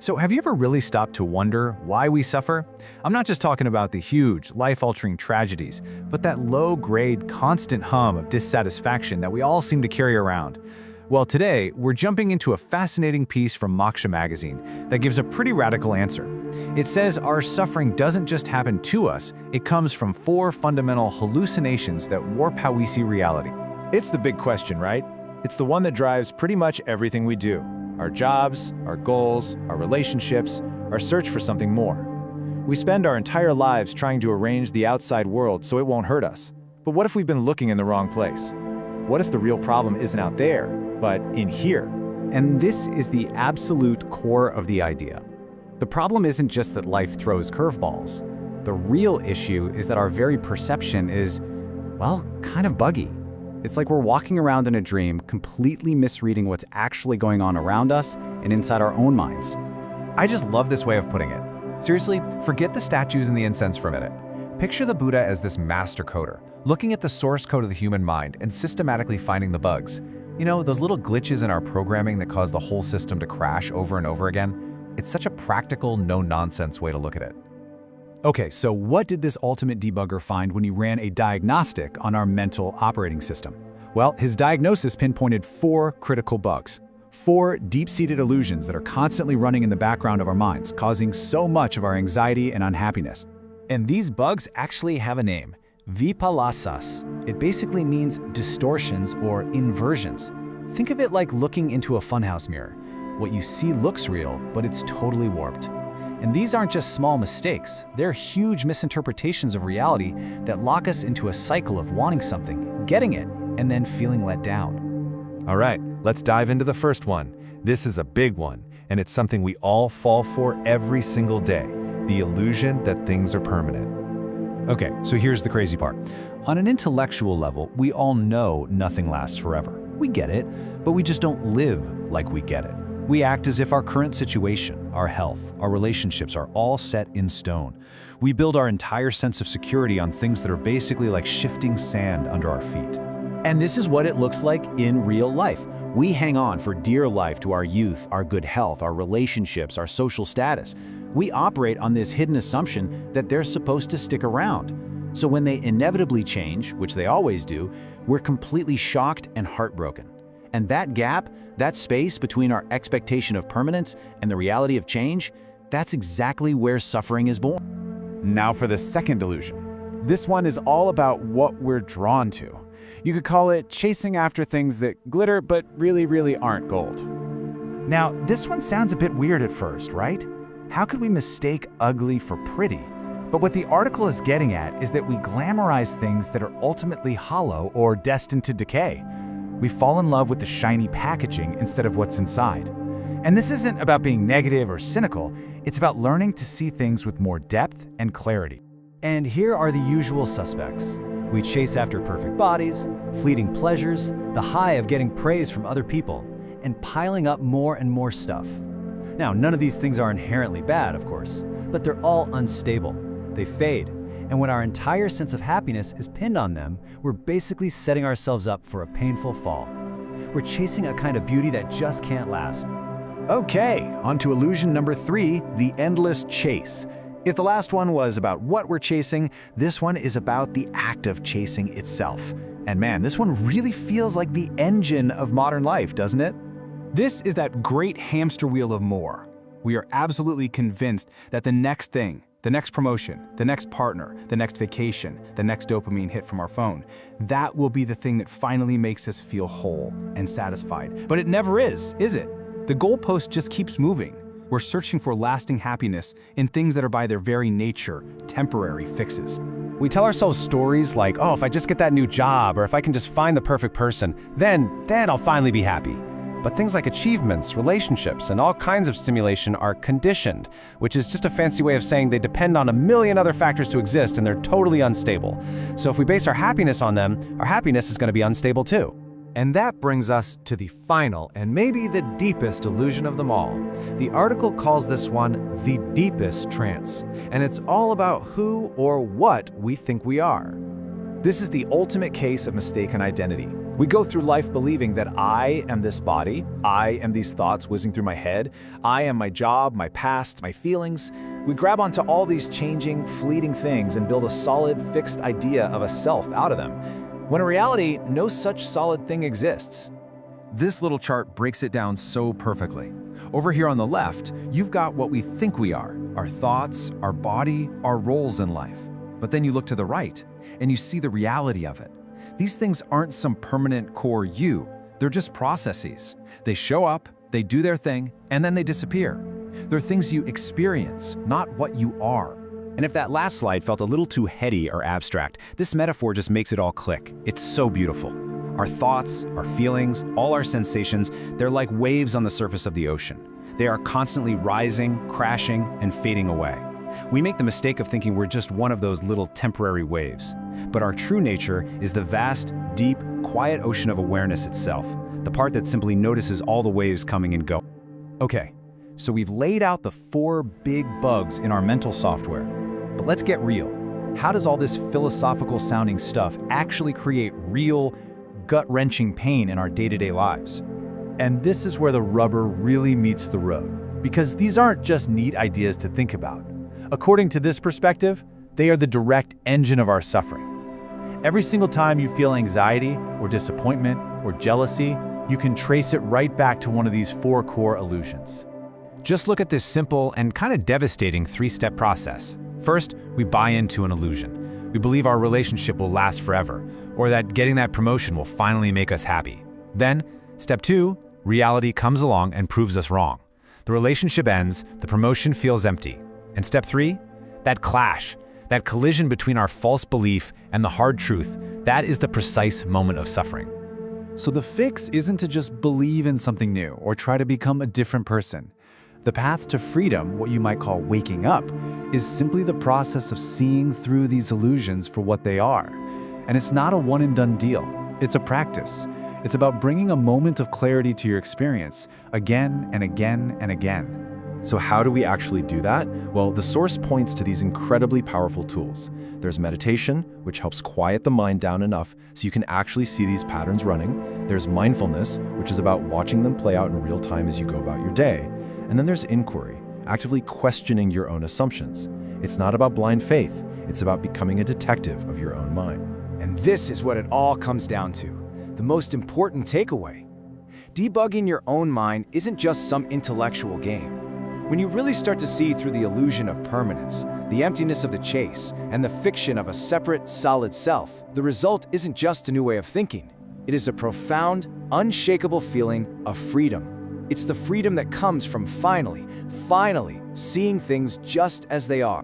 So have you ever really stopped to wonder why we suffer? I'm not just talking about the huge, life-altering tragedies, but that low-grade, constant hum of dissatisfaction that we all seem to carry around. Well, today, we're jumping into a fascinating piece from Moksha magazine that gives a pretty radical answer. It says our suffering doesn't just happen to us, it comes from 4 fundamental hallucinations that warp how we see reality. It's the big question, right? It's the one that drives pretty much everything we do. Our jobs, our goals, our relationships, our search for something more. We spend our entire lives trying to arrange the outside world so it won't hurt us. But what if we've been looking in the wrong place? What if the real problem isn't out there, but in here? And this is the absolute core of the idea. The problem isn't just that life throws curveballs. The real issue is that our very perception is, well, kind of buggy. It's like we're walking around in a dream, completely misreading what's actually going on around us and inside our own minds. I just love this way of putting it. Seriously, forget the statues and the incense for a minute. Picture the Buddha as this master coder, looking at the source code of the human mind and systematically finding the bugs. You know, those little glitches in our programming that cause the whole system to crash over and over again? It's such a practical, no-nonsense way to look at it. Okay, so what did this ultimate debugger find when he ran a diagnostic on our mental operating system? Well, his diagnosis pinpointed 4 critical bugs. 4 deep-seated illusions that are constantly running in the background of our minds, causing so much of our anxiety and unhappiness. And these bugs actually have a name, vipallāsas. It basically means distortions or inversions. Think of it like looking into a funhouse mirror. What you see looks real, but it's totally warped. And these aren't just small mistakes, they're huge misinterpretations of reality that lock us into a cycle of wanting something, getting it, and then feeling let down. All right, let's dive into the first one. This is a big one, and it's something we all fall for every single day, the illusion that things are permanent. Okay, so here's the crazy part. On an intellectual level, we all know nothing lasts forever. We get it, but we just don't live like we get it. We act as if our current situation, our health, our relationships are all set in stone. We build our entire sense of security on things that are basically like shifting sand under our feet. And this is what it looks like in real life. We hang on for dear life to our youth, our good health, our relationships, our social status. We operate on this hidden assumption that they're supposed to stick around. So when they inevitably change, which they always do, we're completely shocked and heartbroken. And that gap, that space between our expectation of permanence and the reality of change, that's exactly where suffering is born. Now for the second illusion. This one is all about what we're drawn to. You could call it chasing after things that glitter but really aren't gold. Now, this one sounds a bit weird at first, right? How could we mistake ugly for pretty? But what the article is getting at is that we glamorize things that are ultimately hollow or destined to decay. We fall in love with the shiny packaging instead of what's inside. And this isn't about being negative or cynical, it's about learning to see things with more depth and clarity. And here are the usual suspects. We chase after perfect bodies, fleeting pleasures, the high of getting praise from other people, and piling up more and more stuff. Now, none of these things are inherently bad, of course, but they're all unstable. They fade. And when our entire sense of happiness is pinned on them, we're basically setting ourselves up for a painful fall. We're chasing a kind of beauty that just can't last. Okay, on to illusion number 3, the endless chase. If the last one was about what we're chasing, this one is about the act of chasing itself. And man, this one really feels like the engine of modern life, doesn't it? This is that great hamster wheel of more. We are absolutely convinced that the next thing, the next promotion, the next partner, the next vacation, the next dopamine hit from our phone, that will be the thing that finally makes us feel whole and satisfied. But it never is it? The goalpost just keeps moving. We're searching for lasting happiness in things that are by their very nature temporary fixes. We tell ourselves stories like, oh, if I just get that new job, or if I can just find the perfect person, then I'll finally be happy. But things like achievements, relationships, and all kinds of stimulation are conditioned, which is just a fancy way of saying they depend on a million other factors to exist and they're totally unstable. So if we base our happiness on them, our happiness is going to be unstable too. And that brings us to the final and maybe the deepest illusion of them all. The article calls this one the deepest trance, and it's all about who or what we think we are. This is the ultimate case of mistaken identity. We go through life believing that I am this body, I am these thoughts whizzing through my head, I am my job, my past, my feelings. We grab onto all these changing, fleeting things and build a solid, fixed idea of a self out of them, when in reality, no such solid thing exists. This little chart breaks it down so perfectly. Over here on the left, you've got what we think we are, our thoughts, our body, our roles in life. But then you look to the right, and you see the reality of it. These things aren't some permanent core you, they're just processes. They show up, they do their thing, and then they disappear. They're things you experience, not what you are. And if that last slide felt a little too heady or abstract, this metaphor just makes it all click. It's so beautiful. Our thoughts, our feelings, all our sensations, they're like waves on the surface of the ocean. They are constantly rising, crashing, and fading away. We make the mistake of thinking we're just one of those little temporary waves. But our true nature is the vast, deep, quiet ocean of awareness itself, the part that simply notices all the waves coming and going. Okay, so we've laid out the 4 big bugs in our mental software. But let's get real. How does all this philosophical sounding stuff actually create real, gut-wrenching pain in our day-to-day lives? And this is where the rubber really meets the road, because these aren't just neat ideas to think about. According to this perspective, they are the direct engine of our suffering. Every single time you feel anxiety or disappointment or jealousy, you can trace it right back to one of these 4 core illusions. Just look at this simple and kind of devastating 3-step process. First, we buy into an illusion. We believe our relationship will last forever, or that getting that promotion will finally make us happy. Then, step 2, reality comes along and proves us wrong. The relationship ends, the promotion feels empty. And step 3, that clash, that collision between our false belief and the hard truth, that is the precise moment of suffering. So the fix isn't to just believe in something new or try to become a different person. The path to freedom, what you might call waking up, is simply the process of seeing through these illusions for what they are. And it's not a one-and-done deal. It's a practice. It's about bringing a moment of clarity to your experience again and again and again. So how do we actually do that? Well, the source points to these incredibly powerful tools. There's meditation, which helps quiet the mind down enough so you can actually see these patterns running. There's mindfulness, which is about watching them play out in real time as you go about your day. And then there's inquiry, actively questioning your own assumptions. It's not about blind faith, it's about becoming a detective of your own mind. And this is what it all comes down to, the most important takeaway. Debugging your own mind isn't just some intellectual game. When you really start to see through the illusion of permanence, the emptiness of the chase, and the fiction of a separate, solid self, the result isn't just a new way of thinking. It is a profound, unshakable feeling of freedom. It's the freedom that comes from finally seeing things just as they are.